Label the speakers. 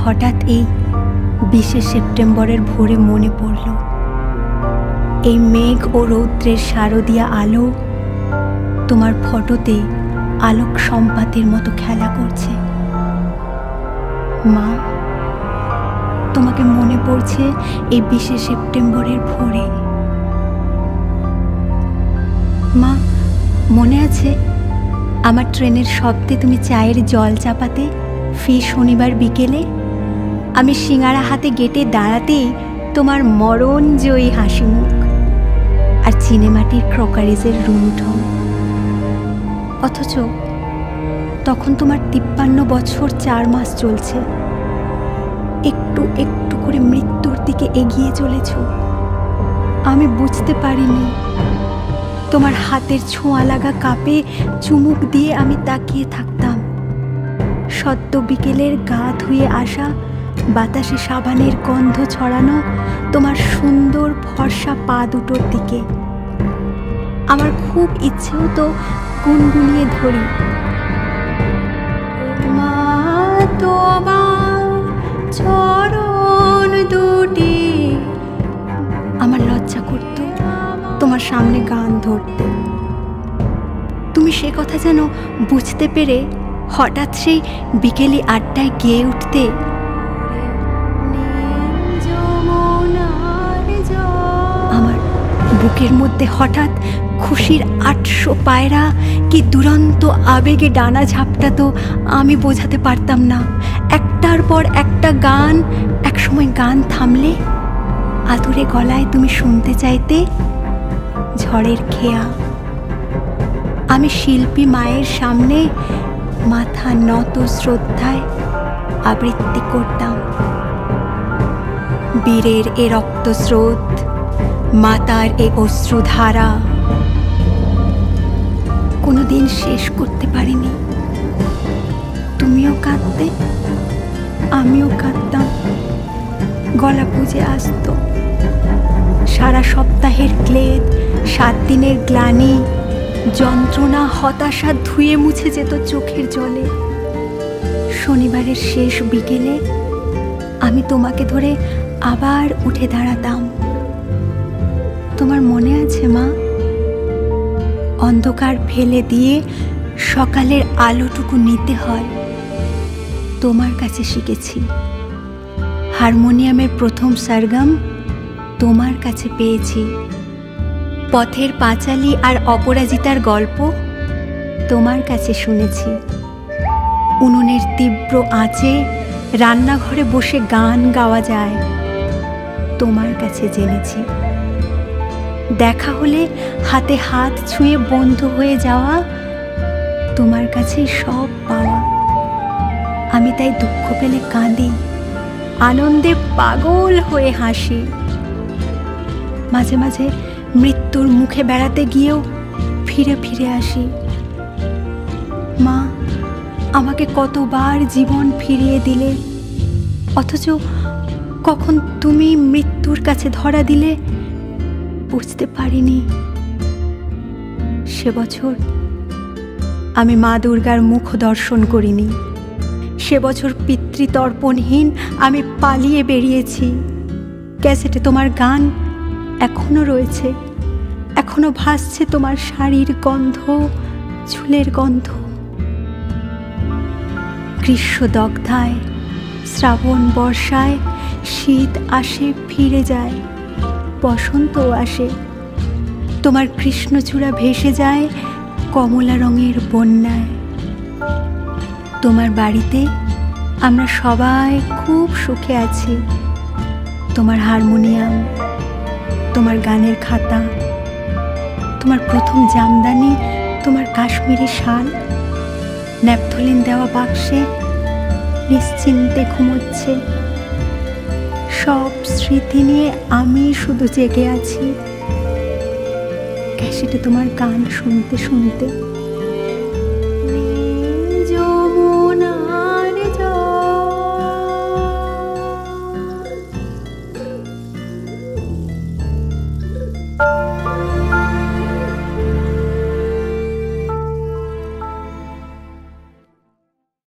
Speaker 1: হঠাৎ এই 20শে সেপ্টেম্বরের ভোরে মনে পড়ল, এই মেঘ ও রৌদ্রের শারদীয়া আলো তোমার ফটোতে আলোক সম্পাতের মতো খেলা করছে। মা, তোমাকে মনে পড়ছে এই 20শে সেপ্টেম্বরের ভোরে। মা, মনে আছে আমার ট্রেনের শব্দে তুমি চায়ের জল চাপাতে শনিবার বিকেলে? আমি সিঙাড়া হাতে গেটে দাঁড়াতেই তোমার মরণজয়ী হাসি মুখ আর চিনেমাটির ক্রকারিজের রুমঠম। অথচ তখন তোমার 53 বছর 4 মাস চলছে। একটু একটু করে মৃত্যুর দিকে এগিয়ে চলেছ। আমি বুঝতে পারিনি। তোমার হাতের ছোঁয়া লাগা কাপে চুমুক দিয়ে আমি তাকিয়ে থাকতাম। সদ্য বিকেলের গা ধুয়ে আসা বাতাসে সাবানের গন্ধ ছড়ানো তোমার সুন্দর ফর্সা পা দুটোর দিকে। আমার খুব ইচ্ছে হতো গুনগুনিয়ে ধরি, মা তোমার চরণ দুটি। আমার লজ্জা করত তোমার সামনে গান ধরতে। তুমি সে কথা যেন বুঝতে পেরে হঠাৎ সেই বিকেলি 8টায় গেয়ে উঠতে, আমার বুকের মধ্যে হঠাৎ খুশির 800 পায়রা কি দুরন্ত আবেগে ডানা ঝাপটাতো আমি বোঝাতে পারতাম না। একটার পর একটা গান, একসময় গান থামলে আতুরে গলায় তুমি শুনতে চাইতে ঝড়ের খেয়া। আমি শিল্পী মায়ের সামনে মাথা নত শ্রদ্ধায় আবৃত্তি করতাম, বীরের এ রক্তস্রোত, মাতার এ অশ্রুধারা। কোনোদিন শেষ করতে পারিনি। তুমিও কাঁদতে, আমিও কাঁদতাম। গলা বুঝে আসতো। সারা সপ্তাহের ক্লেদ, 7 দিনের গ্লানি, যন্ত্রণা, হতাশা ধুয়ে মুছে যেত চোখের জলে। শনিবারের শেষ বিকেলে আমি তোমাকে ধরে আবার উঠে দাঁড়াতাম। তোমার মনে আছে মা? অন্ধকার ফেলে দিয়ে সকালের আলোটুকু নিতে হয়। তোমার কাছে শিখেছি। হারমোনিয়ামের প্রথম সরগম তোমার কাছে পেয়েছি। পথের পাঁচালী আর অপরাজিতার গল্প তোমার কাছে শুনেছি। উনুনের তীব্র আঁচে রান্নাঘরে বসে গান গাওয়া যায় তোমার কাছে জেনেছি। দেখা হলে হাতে হাত ছুঁয়ে বন্ধু হয়ে যাওয়া তোমার কাছে সব পাওয়া। আমি তাই দুঃখ পেলে কাঁদি, আনন্দে পাগল হয়ে হাসি। মাঝে মাঝে মৃত্যুর মুখে বেড়াতে গিয়েও ফিরে ফিরে আসি। মা, আমাকে কতবার জীবন ফিরিয়ে দিলে, অথচ কখন তুমি মৃত্যুর কাছে ধরা দিলে বুঝতে পারিনি। সে বছর আমি মা দুর্গার মুখ দর্শন করিনি। সে বছর পিতৃতর্পণহীন আমি পালিয়ে বেরিয়েছি। ক্যাসেটে তোমার গান এখনো রয়েছে, এখনো ভাসছে তোমার শাড়ির গন্ধ, চুলের গন্ধ। গ্রীষ্ম দগ্ধায়, শ্রাবণ বর্ষায়, শীত আসে ফিরে যায়, বসন্তও আসে। তোমার কৃষ্ণচূড়া ভেসে যায় কমলা রঙের বন্যায়। তোমার বাড়িতে আমরা সবাই খুব সুখে আছি। তোমার হারমোনিয়াম, তোমার গানের খাতা, তোমার প্রথম জামদানি, তোমার কাশ্মীরি শাল ন্যাপথলিন দেওয়া বাক্সে নিশ্চিন্তে ঘুমোচ্ছে। সব স্মৃতি নিয়ে আমি শুধু জেগে আছি, ক্যাসেটে তোমার গান শুনতে শুনতে।